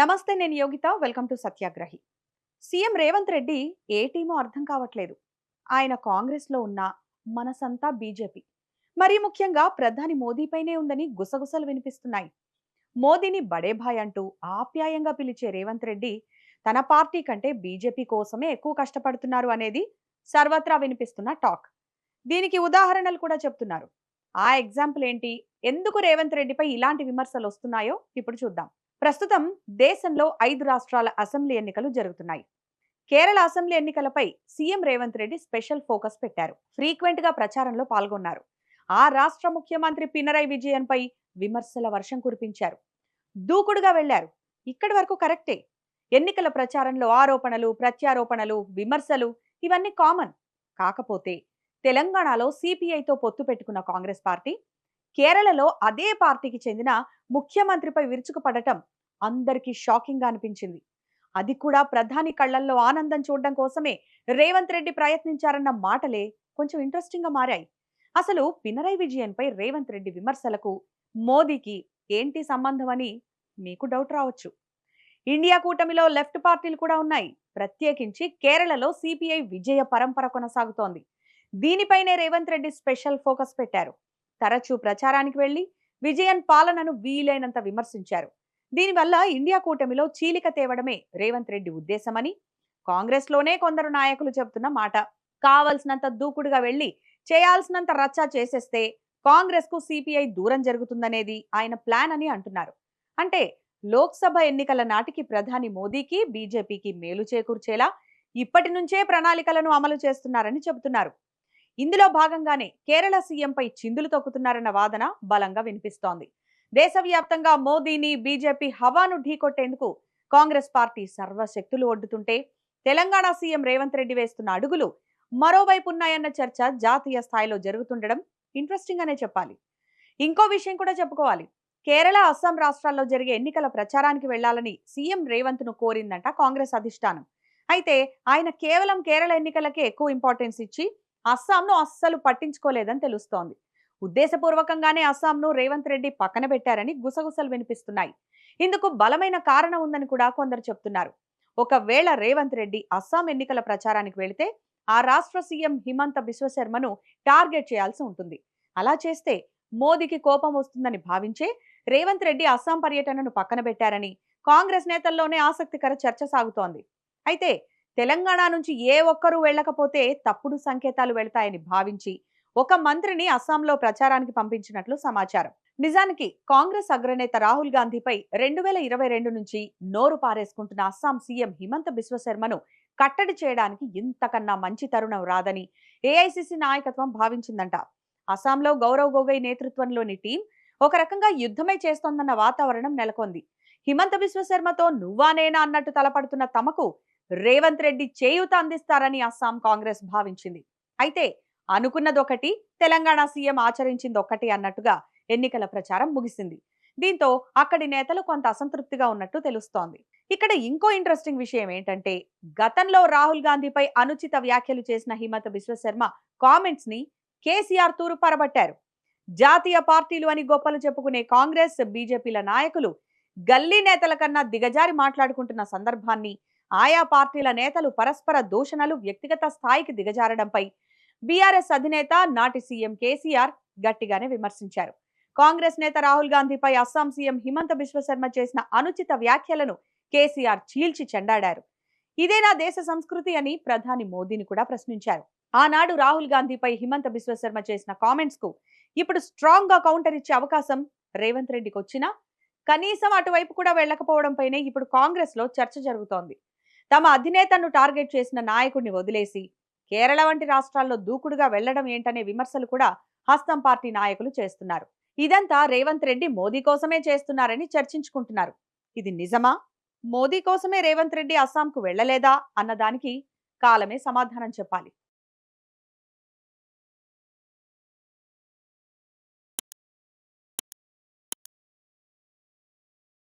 నమస్తే, నేను Yogitha. Welcome to Satyagrahi. CM Revanth Reddy ఏ టీమో అర్థం కావట్లేదు. ఆయన కాంగ్రెస్లో ఉన్న మనసంతా బీజేపీ. మరీ ముఖ్యంగా ప్రధాని మోదీపైనే ఉందని గుసగుసలు వినిపిస్తున్నాయి. మోదీని బడే భాయ్ అంటూ ఆప్యాయంగా పిలిచే రేవంత్ రెడ్డి తన పార్టీ కంటే బీజేపీ కోసమే ఎక్కువ కష్టపడుతున్నారు అనేది సర్వత్రా వినిపిస్తున్న టాక్. దీనికి ఉదాహరణలు కూడా చెప్తున్నారు. ఆ ఎగ్జాంపుల్ ఏంటి? ఎందుకు రేవంత్ రెడ్డిపై ఇలాంటి విమర్శలు వస్తున్నాయో ఇప్పుడు చూద్దాం. ప్రస్తుతం దేశంలో 5 రాష్ట్రాల అసెంబ్లీ ఎన్నికలు జరుగుతున్నాయి. కేరళ అసెంబ్లీ ఎన్నికలపై CM Revanth Reddy special focus పెట్టారు. ఫ్రీక్వెంట్ గా ప్రచారంలో పాల్గొన్నారు. ఆ రాష్ట్ర ముఖ్యమంత్రి పినరయ్ విజయన్ పై విమర్శల వర్షం కురిపించారు. దూకుడుగా వెళ్లారు. ఇక్కడి వరకు కరెక్టే. ఎన్నికల ప్రచారంలో ఆరోపణలు, ప్రత్యారోపణలు, విమర్శలు ఇవన్నీ కామన్. కాకపోతే తెలంగాణలో సిపిఐతో పొత్తు పెట్టుకున్న కాంగ్రెస్ పార్టీ కేరళలో అదే పార్టీకి చెందిన ముఖ్యమంత్రిపై విరుచుకుపడటం అందరికీ షాకింగ్ గా అనిపించింది. అది కూడా ప్రధాని కళ్లల్లో ఆనందం చూడడం కోసమే రేవంత్ రెడ్డి ప్రయత్నించారన్న మాటలే కొంచెం ఇంట్రెస్టింగ్ గా మారాయి. అసలు పినరయ్ విజయన్ పై రేవంత్ రెడ్డి విమర్శలకు మోదీకి ఏంటి సంబంధం అని మీకు డౌట్ రావచ్చు. ఇండియా కూటమిలో లెఫ్ట్ పార్టీలు కూడా ఉన్నాయి. ప్రత్యేకించి కేరళలో సిపిఐ విజయ పరంపర కొనసాగుతోంది. దీనిపైనే రేవంత్ రెడ్డి స్పెషల్ ఫోకస్ పెట్టారు. తరచూ ప్రచారానికి వెళ్లి విజయన్ పాలనను వీలైనంత విమర్శించారు. దీనివల్ల ఇండియా కూటమిలో చీలిక తేవడమే రేవంత్ రెడ్డి ఉద్దేశమని కాంగ్రెస్ లోనే కొందరు నాయకులు చెబుతున్న మాట. కావలసినంత దూకుడుగా వెళ్లి చేయాల్సినంత రచ్చా చేసేస్తే కాంగ్రెస్ కు సిపిఐ దూరం జరుగుతుందనేది ఆయన ప్లాన్ అని అంటున్నారు. అంటే లోక్సభ ఎన్నికల నాటికి ప్రధాని మోదీకి, బీజేపీకి మేలు చేకూర్చేలా ఇప్పటి నుంచే ప్రణాళికలను అమలు చేస్తున్నారని చెబుతున్నారు. ఇందులో భాగంగానే కేరళ సీఎంపై చిందులు తొక్కుతున్నారన్న వాదన బలంగా వినిపిస్తోంది. దేశవ్యాప్తంగా మోదీని, బీజేపీ హవాను ఢీకొట్టేందుకు కాంగ్రెస్ పార్టీ సర్వశక్తులు ఒడ్డుతుంటే తెలంగాణ సీఎం రేవంత్ రెడ్డి వేస్తున్న అడుగులు మరోవైపు ఉన్నాయన్న చర్చ జాతీయ స్థాయిలో జరుగుతుండడం ఇంట్రెస్టింగ్ అనే చెప్పాలి. ఇంకో విషయం కూడా చెప్పుకోవాలి. కేరళ, అస్సాం రాష్ట్రాల్లో జరిగే ఎన్నికల ప్రచారానికి వెళ్లాలని సీఎం రేవంత్ ను కోరిందంట కాంగ్రెస్ అధిష్టానం. అయితే ఆయన కేవలం కేరళ ఎన్నికలకే ఎక్కువ ఇంపార్టెన్స్ ఇచ్చి అస్సాంను అస్సలు పట్టించుకోలేదని తెలుస్తోంది. ఉద్దేశపూర్వకంగానే అస్సాంను రేవంత్ రెడ్డి పక్కన పెట్టారని గుసగుసలు వినిపిస్తున్నాయి. ఇందుకు బలమైన కారణం ఉందని కూడా కొందరు చెప్తున్నారు. ఒకవేళ రేవంత్ రెడ్డి అస్సాం ఎన్నికల ప్రచారానికి వెళితే ఆ రాష్ట్ర సీఎం హిమంత బిశ్వశర్మను టార్గెట్ చేయాల్సి ఉంటుంది. అలా చేస్తే మోదీకి కోపం వస్తుందని భావించే రేవంత్ రెడ్డి అస్సాం పర్యటనను పక్కన పెట్టారని కాంగ్రెస్ నేతల్లోనే ఆసక్తికర చర్చ సాగుతోంది. అయితే తెలంగాణ నుంచి ఏ ఒక్కరూ వెళ్లకపోతే తప్పుడు సంకేతాలు వెళ్తాయని భావించి ఒక మంత్రిని అస్సాంలో ప్రచారానికి పంపించినట్లు సమాచారం. నిజానికి కాంగ్రెస్ అగ్రనేత రాహుల్ గాంధీపై 2022 నుంచి నోరు పారేసుకుంటున్న అస్సాం సీఎం హిమంత బిశ్వశర్మను కట్టడి చేయడానికి ఇంతకన్నా మంచి తరుణం రాదని ఏఐసిసి నాయకత్వం భావించిందంట. అస్సాంలో గౌరవ్ గొగోయ్ నేతృత్వంలోని టీం ఒక రకంగా యుద్ధమే చేస్తోందన్న వాతావరణం నెలకొంది. హిమంత బిశ్వశర్మతో నువ్వా నేనా అన్నట్టు తలపడుతున్న తమకు రేవంత్ రెడ్డి చేయూత అందిస్తారని అస్సాం కాంగ్రెస్ భావించింది. అయితే అనుకున్నదొకటి, తెలంగాణ సీఎం ఆచరించిందొక్కటి అన్నట్టుగా ఎన్నికల ప్రచారం ముగిసింది. దీంతో అక్కడి నేతలు కొంత అసంతృప్తిగా ఉన్నట్టు తెలుస్తోంది. ఇక్కడ ఇంకో ఇంట్రెస్టింగ్ విషయం ఏంటంటే, గతంలో రాహుల్ గాంధీపై అనుచిత వ్యాఖ్యలు చేసిన హిమంత బిశ్వశర్మ కామెంట్స్ ని కేసీఆర్ తూరు పరబట్టారు. జాతీయ పార్టీలు అని గొప్పలు చెప్పుకునే కాంగ్రెస్, బీజేపీల నాయకులు గల్లీ నేతల కన్నా దిగజారి మాట్లాడుకుంటున్న సందర్భాన్ని, ఆయా పార్టీల నేతలు పరస్పర దూషణలు, వ్యక్తిగత స్థాయికి దిగజారడంపై బీఆర్ఎస్ అధినేత, నాటి సీఎం కేసీఆర్ గట్టిగానే విమర్శించారు. కాంగ్రెస్ నేత రాహుల్ గాంధీపై అస్సాం సీఎం హిమంత బిశ్వశర్మ చేసిన అనుచిత వ్యాఖ్యలను కేసీఆర్ చీల్చి చెండాడారు. ఇదేనా దేశ సంస్కృతి అని ప్రధాని మోదీని కూడా ప్రశ్నించారు. ఆనాడు రాహుల్ గాంధీపై హిమంత బిశ్వశర్మ చేసిన కామెంట్స్ కు ఇప్పుడు స్ట్రాంగ్ గా కౌంటర్ ఇచ్చే అవకాశం రేవంత్ రెడ్డికి వచ్చినా కనీసం అటువైపు కూడా వెళ్లకపోవడంపైనే ఇప్పుడు కాంగ్రెస్ లో చర్చ జరుగుతోంది. తమ అధినేతను టార్గెట్ చేసిన నాయకుడిని వదిలేసి కేరళ వంటి రాష్ట్రాల్లో దూకుడుగా వెళ్లడం ఏంటనే విమర్శలు కూడా హస్తం పార్టీ నాయకులు చేస్తున్నారు. ఇదంతా రేవంత్ రెడ్డి మోదీ కోసమే చేస్తున్నారని చర్చించుకుంటున్నారు. ఇది నిజమా? మోదీ కోసమే రేవంత్ రెడ్డి అస్సాంకు వెళ్లలేదా అన్నదానికి కాలమే సమాధానం చెప్పాలి.